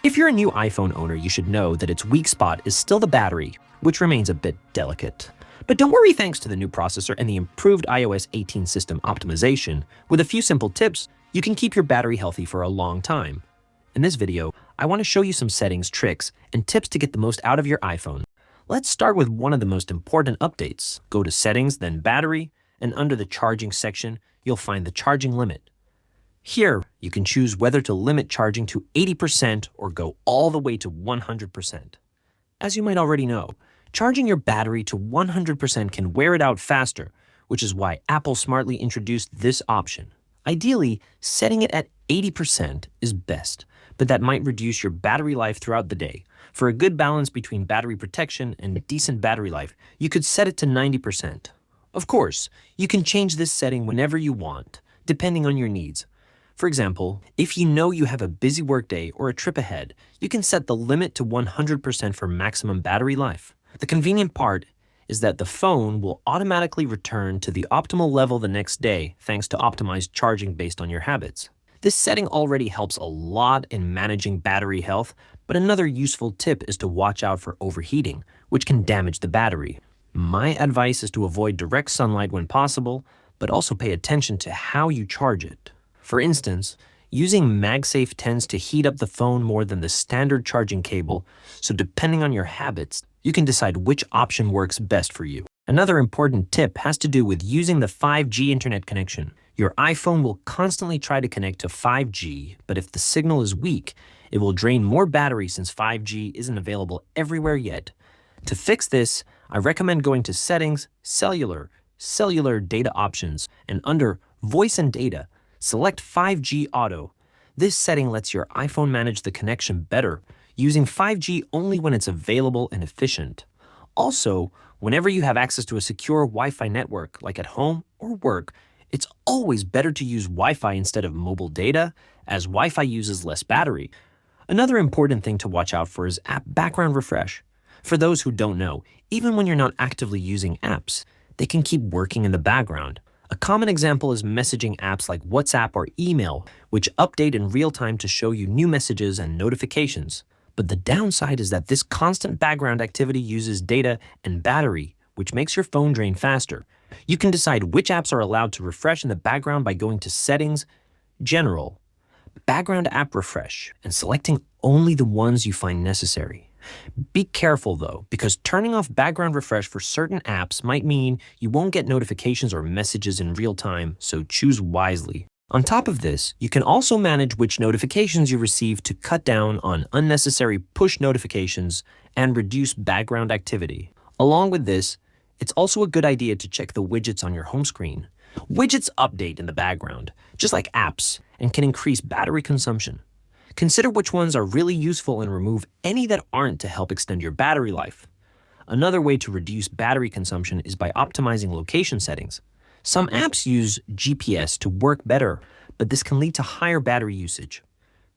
If you're a new iPhone owner, you should know that its weak spot is still the battery, which remains a bit delicate. But don't worry, thanks to the new processor and the improved iOS 18 system optimization, with a few simple tips, you can keep your battery healthy for a long time. In this video, I want to show you some settings, tricks, and tips to get the most out of your iPhone. Let's start with one of the most important updates. Go to Settings, then Battery, and under the Charging section, you'll find the charging limit. Here, you can choose whether to limit charging to 80% or go all the way to 100%. As you might already know, charging your battery to 100% can wear it out faster, which is why Apple smartly introduced this option. Ideally, setting it at 80% is best, but that might reduce your battery life throughout the day. For a good balance between battery protection and decent battery life, you could set it to 90%. Of course, you can change this setting whenever you want, depending on your needs. For example, if you know you have a busy workday or a trip ahead, you can set the limit to 100% for maximum battery life. The convenient part is that the phone will automatically return to the optimal level the next day thanks to optimized charging based on your habits. This setting already helps a lot in managing battery health, but another useful tip is to watch out for overheating, which can damage the battery. My advice is to avoid direct sunlight when possible, but also pay attention to how you charge it. For instance, using MagSafe tends to heat up the phone more than the standard charging cable, so depending on your habits, you can decide which option works best for you. Another important tip has to do with using the 5G internet connection. Your iPhone will constantly try to connect to 5G, but if the signal is weak, it will drain more battery since 5G isn't available everywhere yet. To fix this, I recommend going to Settings, Cellular Data Options, and under Voice and Data, select 5G Auto. This setting lets your iPhone manage the connection better, using 5G only when it's available and efficient. Also, whenever you have access to a secure Wi-Fi network, like at home or work, it's always better to use Wi-Fi instead of mobile data, as Wi-Fi uses less battery. Another important thing to watch out for is app background refresh. For those who don't know, even when you're not actively using apps, they can keep working in the background. A common example is messaging apps like WhatsApp or email, which update in real time to show you new messages and notifications. But the downside is that this constant background activity uses data and battery, which makes your phone drain faster. You can decide which apps are allowed to refresh in the background by going to Settings, General, Background App Refresh, and selecting only the ones you find necessary. Be careful though, because turning off background refresh for certain apps might mean you won't get notifications or messages in real time, so choose wisely. On top of this, you can also manage which notifications you receive to cut down on unnecessary push notifications and reduce background activity. Along with this, it's also a good idea to check the widgets on your home screen. Widgets update in the background, just like apps, and can increase battery consumption. Consider which ones are really useful and remove any that aren't to help extend your battery life. Another way to reduce battery consumption is by optimizing location settings. Some apps use GPS to work better, but this can lead to higher battery usage.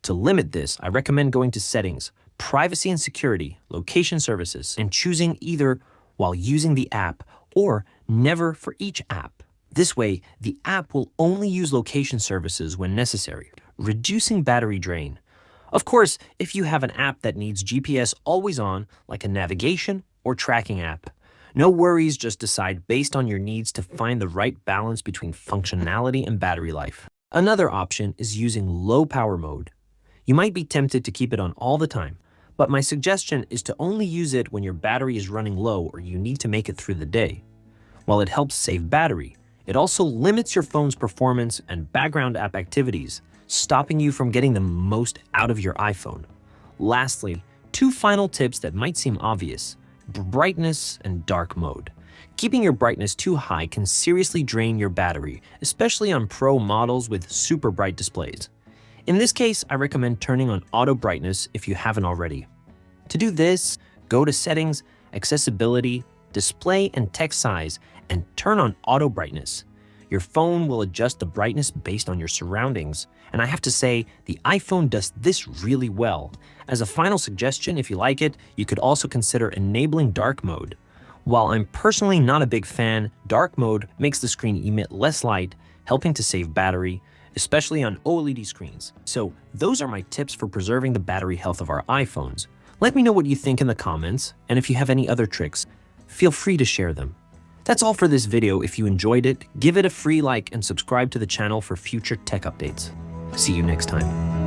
To limit this, I recommend going to Settings, Privacy and Security, Location Services, and choosing either while using the app or never for each app. This way, the app will only use location services when necessary, reducing battery drain. Of course, if you have an app that needs GPS always on, like a navigation or tracking app, no worries, just decide based on your needs to find the right balance between functionality and battery life. Another option is using low power mode. You might be tempted to keep it on all the time, but my suggestion is to only use it when your battery is running low or you need to make it through the day. While it helps save battery, it also limits your phone's performance and background app activities, stopping you from getting the most out of your iPhone. Lastly, two final tips that might seem obvious: brightness and dark mode. Keeping your brightness too high can seriously drain your battery, especially on Pro models with super bright displays. In this case, I recommend turning on auto brightness if you haven't already. To do this, go to Settings, Accessibility, Display and Text Size, and turn on auto brightness. Your phone will adjust the brightness based on your surroundings, and I have to say, the iPhone does this really well. As a final suggestion, if you like it, you could also consider enabling dark mode. While I'm personally not a big fan, dark mode makes the screen emit less light, helping to save battery, especially on OLED screens. So those are my tips for preserving the battery health of our iPhones. Let me know what you think in the comments, and if you have any other tricks, feel free to share them. That's all for this video. If you enjoyed it, give it a free like and subscribe to the channel for future tech updates. See you next time.